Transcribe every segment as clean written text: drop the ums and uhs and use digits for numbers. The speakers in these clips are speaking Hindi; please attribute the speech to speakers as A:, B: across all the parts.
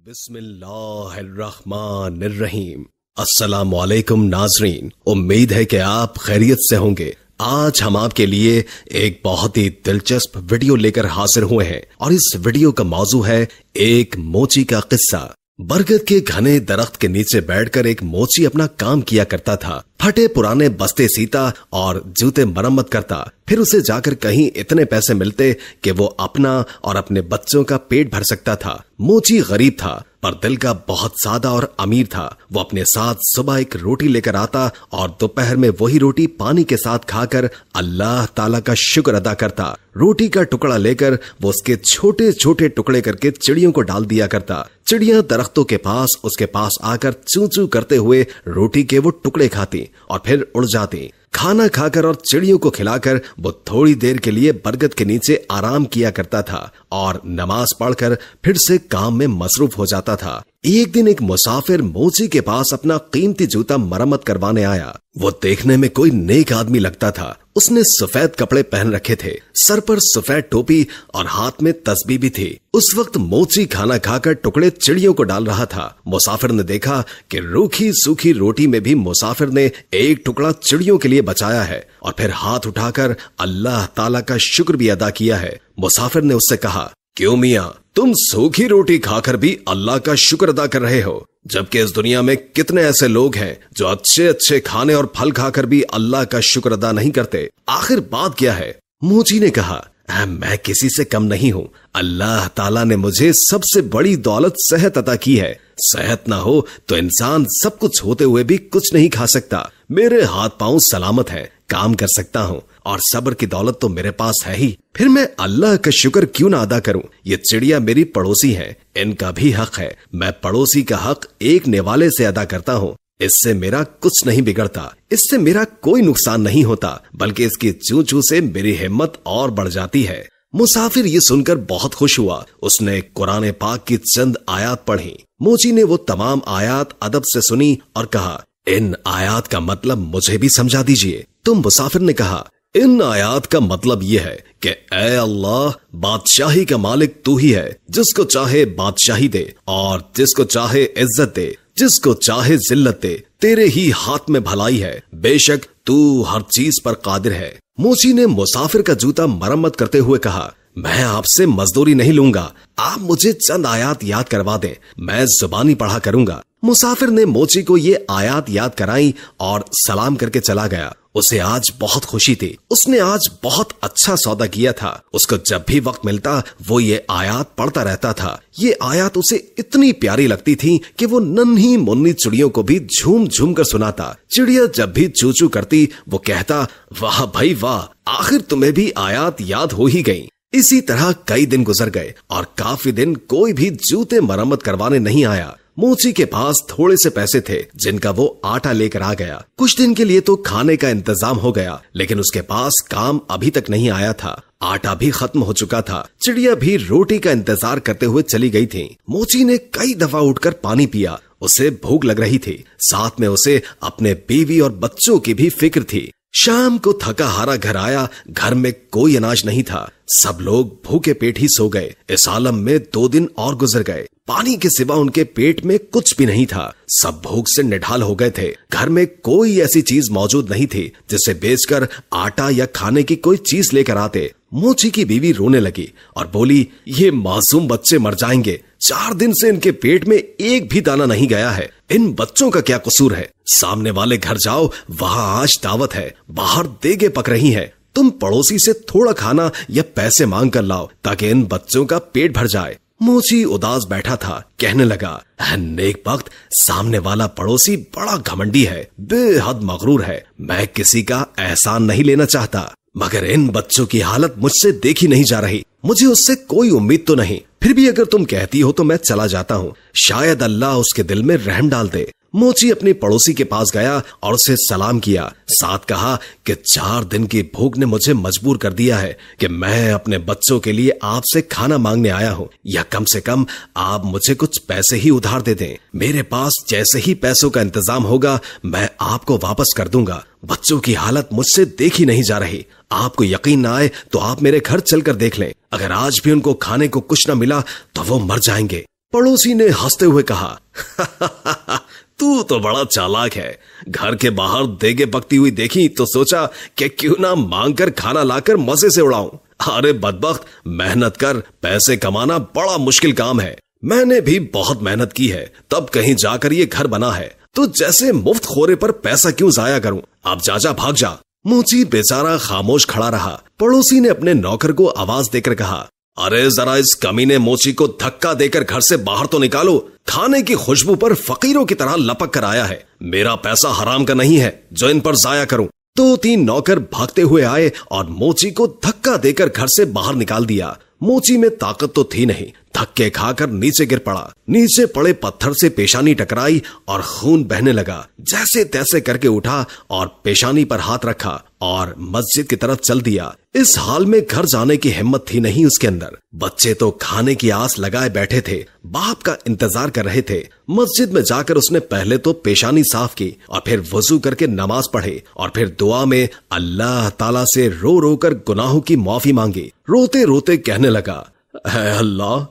A: बिस्मिल्लाहिर्रहमानिर्रहीम। अस्सलामुअलैकुम नाजरीन, उम्मीद है कि आप खैरियत से होंगे। आज हम आपके लिए एक बहुत ही दिलचस्प वीडियो लेकर हाजिर हुए हैं और इस वीडियो का मौजू है एक मोची का किस्सा। बरगद के घने दरख्त के नीचे बैठकर एक मोची अपना काम किया करता था। फटे पुराने बस्ते सीता और जूते मरम्मत करता। फिर उसे जाकर कहीं इतने पैसे मिलते कि वो अपना और अपने बच्चों का पेट भर सकता था। मोची गरीब था पर दिल का बहुत सादा और अमीर था। वो अपने साथ सुबह एक रोटी लेकर आता और दोपहर में वही रोटी पानी के साथ खाकर अल्लाह ताला का शुक्र अदा करता। रोटी का टुकड़ा लेकर वो उसके छोटे छोटे टुकड़े करके चिड़ियों को डाल दिया करता। चिड़ियां दरख्तों के पास उसके पास आकर चू चू करते हुए रोटी के वो टुकड़े खाती और फिर उड़ जाती। खाना खाकर और चिड़ियों को खिलाकर वो थोड़ी देर के लिए बरगद के नीचे आराम किया करता था और नमाज पढ़कर फिर से काम में मसरूफ हो जाता था। एक दिन एक मुसाफिर मोची के पास अपना कीमती जूता मरम्मत करवाने आया। वो देखने में कोई नेक आदमी लगता था। उसने सफेद कपड़े पहन रखे थे, सर पर सफेद टोपी और हाथ में तस्बीह भी थी। उस वक्त मोची खाना खाकर टुकड़े चिड़ियों को डाल रहा था। मुसाफिर ने देखा कि रूखी सूखी रोटी में भी मुसाफिर ने एक टुकड़ा चिड़ियों के लिए बचाया है और फिर हाथ उठाकर अल्लाह ताला का शुक्र भी अदा किया है। मुसाफिर ने उससे कहा, क्यों मियां, तुम सूखी रोटी खाकर भी अल्लाह का शुक्र अदा कर रहे हो, जबकि इस दुनिया में कितने ऐसे लोग हैं जो अच्छे अच्छे खाने और फल खाकर भी अल्लाह का शुक्र अदा नहीं करते। आखिर बात क्या है? मोची ने कहा, मैं किसी से कम नहीं हूँ। अल्लाह ताला ने मुझे सबसे बड़ी दौलत सेहत अता की है। सेहत ना हो तो इंसान सब कुछ होते हुए भी कुछ नहीं खा सकता। मेरे हाथ पांव सलामत हैं, काम कर सकता हूँ और सब्र की दौलत तो मेरे पास है ही। फिर मैं अल्लाह का शुक्र क्यों ना अदा करूं? ये चिड़िया मेरी पड़ोसी है, इनका भी हक है। मैं पड़ोसी का हक एक निवाले से अदा करता हूँ। इससे मेरा कुछ नहीं बिगड़ता, इससे मेरा कोई नुकसान नहीं होता, बल्कि इसकी चू चू से मेरी हिम्मत और बढ़ जाती है। मुसाफिर ये सुनकर बहुत खुश हुआ। उसने कुरान पाक की चंद आयात पढ़ी। मोची ने वो तमाम आयात अदब से सुनी और कहा, इन आयात का मतलब मुझे भी समझा दीजिए। तो मुसाफिर ने कहा, इन आयात का मतलब ये है कि ऐ अल्लाह, बादशाही का मालिक तू ही है। जिसको चाहे बादशाही दे और जिसको चाहे इज्जत दे, जिसको चाहे जिल्लत दे। तेरे ही हाथ में भलाई है, बेशक तू हर चीज पर कादिर है। मोची ने मुसाफिर का जूता मरम्मत करते हुए कहा, मैं आपसे मजदूरी नहीं लूंगा, आप मुझे चंद आयात याद करवा दें, मैं जुबानी पढ़ा करूंगा। मुसाफिर ने मोची को ये आयात याद कराई और सलाम करके चला गया। उसे आज बहुत खुशी थी। उसने आज बहुत अच्छा सौदा किया था। उसको जब भी वक्त मिलता वो ये आयात पढ़ता रहता था। ये आयात उसे इतनी प्यारी लगती थी कि वो नन्ही मुन्नी चिड़ियों को भी झूम झूम कर सुनाता। चिड़िया जब भी चू चू करती वो कहता, वाह भाई वाह, आखिर तुम्हें भी आयात याद हो ही गई। इसी तरह कई दिन गुजर गए और काफी दिन कोई भी जूते मरम्मत करवाने नहीं आया। मोची के पास थोड़े से पैसे थे जिनका वो आटा लेकर आ गया। कुछ दिन के लिए तो खाने का इंतजाम हो गया, लेकिन उसके पास काम अभी तक नहीं आया था। आटा भी खत्म हो चुका था। चिड़िया भी रोटी का इंतजार करते हुए चली गई थी। मोची ने कई दफा उठकर पानी पिया। उसे भूख लग रही थी, साथ में उसे अपने बीवी और बच्चों की भी फिक्र थी। शाम को थका हारा घर आया। घर में कोई अनाज नहीं था। सब लोग भूखे पेट ही सो गए। इस आलम में 2 दिन और गुजर गए। पानी के सिवा उनके पेट में कुछ भी नहीं था। सब भूख से निढाल हो गए थे। घर में कोई ऐसी चीज मौजूद नहीं थी जिसे बेचकर आटा या खाने की कोई चीज लेकर आते। मोची की बीवी रोने लगी और बोली, ये मासूम बच्चे मर जाएंगे। 4 दिन से इनके पेट में एक भी दाना नहीं गया है। इन बच्चों का क्या कसूर है? सामने वाले घर जाओ, वहां आज दावत है, बाहर देगे पक रही हैं। तुम पड़ोसी से थोड़ा खाना या पैसे मांग कर लाओ ताकि इन बच्चों का पेट भर जाए। मोची उदास बैठा था। कहने लगा, नेक वक्त, सामने वाला पड़ोसी बड़ा घमंडी है, बेहद मगरूर है। मैं किसी का एहसान नहीं लेना चाहता, मगर इन बच्चों की हालत मुझसे देखी नहीं जा रही। मुझे उससे कोई उम्मीद तो नहीं, फिर भी अगर तुम कहती हो तो मैं चला जाता हूँ। शायद अल्लाह उसके दिल में रहम डाल दे। मोची अपनी पड़ोसी के पास गया और उसे सलाम किया। साथ कहा कि 4 दिन की भूख ने मुझे मजबूर कर दिया है कि मैं अपने बच्चों के लिए आपसे खाना मांगने आया हूँ, या कम से कम आप मुझे कुछ पैसे ही उधार दे दें। मेरे पास जैसे ही पैसों का इंतजाम होगा मैं आपको वापस कर दूंगा। बच्चों की हालत मुझसे देखी नहीं जा रही। आपको यकीन ना आए तो आप मेरे घर चलकर देख लें। अगर आज भी उनको खाने को कुछ न मिला तो वो मर जाएंगे। पड़ोसी ने हंसते हुए कहा, तू तो बड़ा चालाक है। घर के बाहर देगे पकती हुई देखी तो सोचा कि क्यों ना मांग कर खाना लाकर मजे से उड़ाऊं। अरे बदबख्त, मेहनत कर, पैसे कमाना बड़ा मुश्किल काम है। मैंने भी बहुत मेहनत की है, तब कहीं जाकर ये घर बना है, तो जैसे मुफ्त खोरे पर पैसा क्यों जाया करूं। अब जा भाग जा। मोची बेचारा खामोश खड़ा रहा। पड़ोसी ने अपने नौकर को आवाज देकर कहा, अरे जरा इस कमीने मोची को धक्का देकर घर से बाहर तो निकालो। खाने की खुशबू पर फकीरों की तरह लपक कर आया है। मेरा पैसा हराम का नहीं है जो इन पर जाया करूं। 2-3 नौकर भागते हुए आए और मोची को धक्का देकर घर से बाहर निकाल दिया। मोची में ताकत तो थी नहीं, धक्के खाकर नीचे गिर पड़ा। नीचे पड़े पत्थर से पेशानी टकराई और खून बहने लगा। जैसे तैसे करके उठा और पेशानी पर हाथ रखा और मस्जिद की तरफ चल दिया। इस हाल में घर जाने की हिम्मत थी नहीं उसके अंदर। बच्चे तो खाने की आस लगाए बैठे थे, बाप का इंतजार कर रहे थे। मस्जिद में जाकर उसने पहले तो पेशानी साफ की और फिर वजू करके नमाज पढ़े और फिर दुआ में अल्लाह ताला से रो रो कर गुनाहों की माफी मांगी। रोते रोते कहने लगा, है अल्लाह,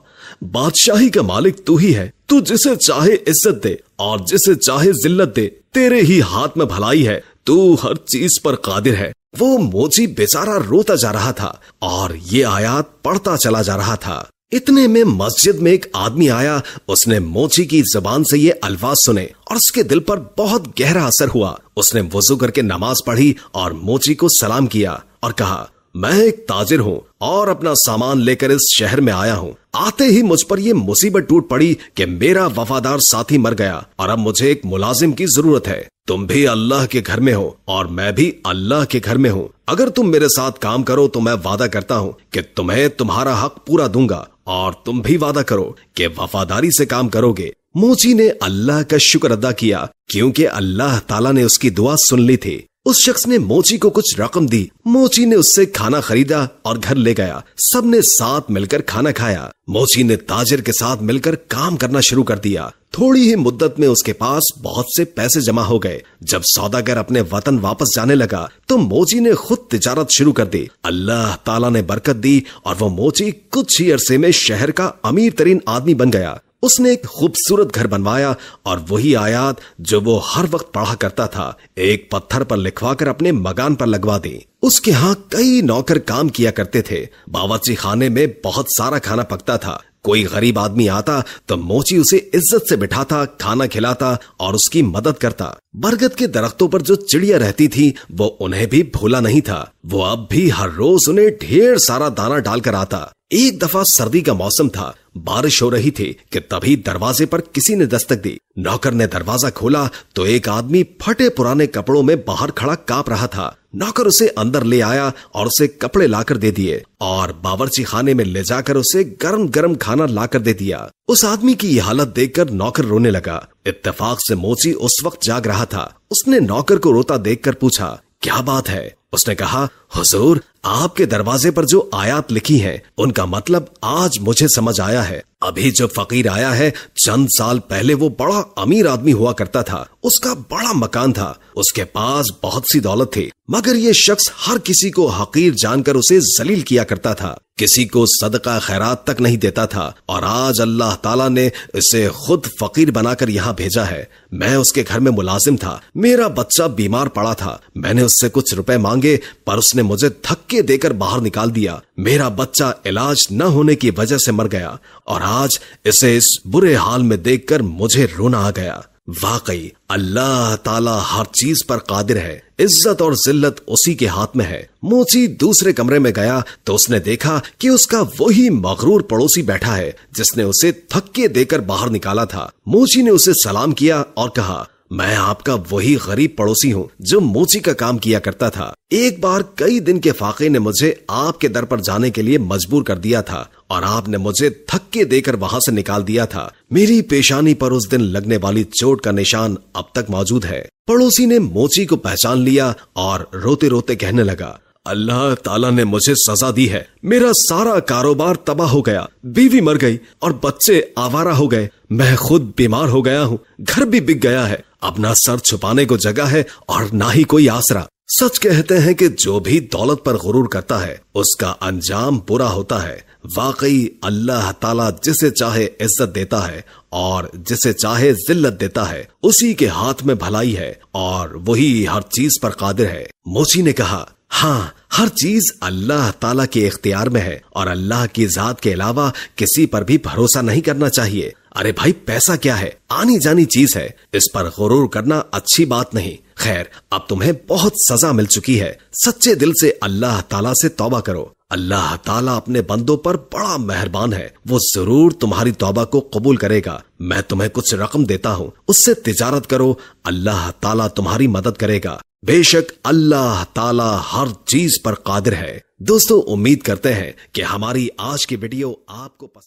A: बादशाही का मालिक तू ही है। तू जिसे चाहे इज्जत दे और जिसे चाहे जिल्लत दे। तेरे ही हाथ में भलाई है। तू हर चीज पर कादिर है। वो मोची बेचारा रोता जा रहा था और ये आयात पढ़ता चला जा रहा था। इतने में मस्जिद में एक आदमी आया। उसने मोची की जुबान से ये अल्फाज सुने और उसके दिल पर बहुत गहरा असर हुआ। उसने वुजू करके नमाज पढ़ी और मोची को सलाम किया और कहा, मैं एक ताजिर हूँ और अपना सामान लेकर इस शहर में आया हूँ। आते ही मुझ पर यह मुसीबत टूट पड़ी कि मेरा वफादार साथी मर गया और अब मुझे एक मुलाजिम की जरूरत है। तुम भी अल्लाह के घर में हो और मैं भी अल्लाह के घर में हूँ। अगर तुम मेरे साथ काम करो तो मैं वादा करता हूँ कि तुम्हें तुम्हारा हक पूरा दूंगा और तुम भी वादा करो कि वफादारी से काम करोगे। मोची ने अल्लाह का शुक्र अदा किया क्योंकि अल्लाह ताला ने उसकी दुआ सुन ली थी। उस शख्स ने मोची को कुछ रकम दी। मोची ने उससे खाना खरीदा और घर ले गया। सबने साथ मिलकर खाना खाया। मोची ने ताजिर के साथ मिलकर काम करना शुरू कर दिया। थोड़ी ही मुद्दत में उसके पास बहुत से पैसे जमा हो गए। जब सौदागर अपने वतन वापस जाने लगा तो मोची ने खुद तिजारत शुरू कर दी। अल्लाह ताला ने बरकत दी और वो मोची कुछ ही अरसे में शहर का अमीर तरीन आदमी बन गया। उसने एक खूबसूरत घर बनवाया और वही आयात जो वो हर वक्त पढ़ा करता था एक पत्थर पर लिखवाकर अपने मकान पर लगवा दी। उसके यहाँ कई नौकर काम किया करते थे। बावर्ची खाने में बहुत सारा खाना पकता था। कोई गरीब आदमी आता तो मोची उसे इज्जत से बिठाता, खाना खिलाता और उसकी मदद करता। बरगद के दरख्तों पर जो चिड़िया रहती थी वो उन्हें भी भूला नहीं था। वो अब भी हर रोज उन्हें ढेर सारा दाना डालकर आता। एक दफा सर्दी का मौसम था, बारिश हो रही थी कि तभी दरवाजे पर किसी ने दस्तक दी। नौकर ने दरवाजा खोला तो एक आदमी फटे पुराने कपड़ों में बाहर खड़ा कांप रहा था। नौकर उसे अंदर ले आया और उसे कपड़े लाकर दे दिए और बावर्ची खाने में ले जाकर उसे गरम गरम खाना लाकर दे दिया। उस आदमी की यह हालत देखकर नौकर रोने लगा। इत्तेफाक से मोची उस वक्त जाग रहा था। उसने नौकर को रोता देखकर पूछा, क्या बात है? उसने कहा, हुजूर, आपके दरवाजे पर जो आयात लिखी हैं, उनका मतलब आज मुझे समझ आया है। अभी जो फकीर आया है, चंद साल पहले वो बड़ा अमीर आदमी हुआ करता था। उसका बड़ा मकान था, उसके पास बहुत सी दौलत थी, मगर ये शख्स हर किसी को हकीर जानकर उसे जलील किया करता था। किसी को सदका खैरात तक नहीं देता था और आज अल्लाह ताला ने इसे खुद फकीर बनाकर यहाँ भेजा है। मैं उसके घर में मुलाजिम था। मेरा बच्चा बीमार पड़ा था। मैंने उससे कुछ रुपए मांगे पर उसने मुझे धक्के देकर बाहर निकाल दिया। मेरा बच्चा इलाज न होने की वजह से मर गया और आज इसे इस बुरे हाल में देखकर मुझे रोना आ गया। वाकई अल्लाह ताला हर चीज पर कादिर है। इज्जत और जिल्लत उसी के हाथ में है। मोची दूसरे कमरे में गया तो उसने देखा कि उसका वही मगरूर पड़ोसी बैठा है जिसने उसे धक्के देकर बाहर निकाला था। मोची ने उसे सलाम किया और कहा, मैं आपका वही गरीब पड़ोसी हूँ जो मोची का काम किया करता था। एक बार कई दिन के फाके ने मुझे आपके दर पर जाने के लिए मजबूर कर दिया था और आपने मुझे धक्के देकर वहां से निकाल दिया था। मेरी पेशानी पर उस दिन लगने वाली चोट का निशान अब तक मौजूद है। पड़ोसी ने मोची को पहचान लिया और रोते रोते कहने लगा, अल्लाह ताला ने मुझे सजा दी है। मेरा सारा कारोबार तबाह हो गया, बीवी मर गई और बच्चे आवारा हो गए। मैं खुद बीमार हो गया हूँ, घर भी बिक गया है। अब ना सर छुपाने को जगह है और ना ही कोई आसरा। सच कहते हैं कि जो भी दौलत पर गुरूर करता है उसका अंजाम बुरा होता है। वाकई अल्लाह ताला जिसे चाहे इज्जत देता है और जिसे चाहे जिल्लत देता है। उसी के हाथ में भलाई है और वही हर चीज पर कादिर है। मोची ने कहा, हाँ, हर चीज अल्लाह ताला के इख्तियार में है और अल्लाह की जात के अलावा किसी पर भी भरोसा नहीं करना चाहिए। अरे भाई, पैसा क्या है, आनी जानी चीज है, इस पर गुरूर करना अच्छी बात नहीं। खैर, अब तुम्हें बहुत सजा मिल चुकी है। सच्चे दिल से अल्लाह ताला से तौबा करो। अल्लाह ताला अपने बंदों पर बड़ा मेहरबान है, वो जरूर तुम्हारी तौबा को कबूल करेगा। मैं तुम्हें कुछ रकम देता हूँ, उससे तिजारत करो, अल्लाह ताला तुम्हारी मदद करेगा। बेशक अल्लाह ताला हर चीज पर कादिर है। दोस्तों, उम्मीद करते हैं कि हमारी आज की वीडियो आपको पसंद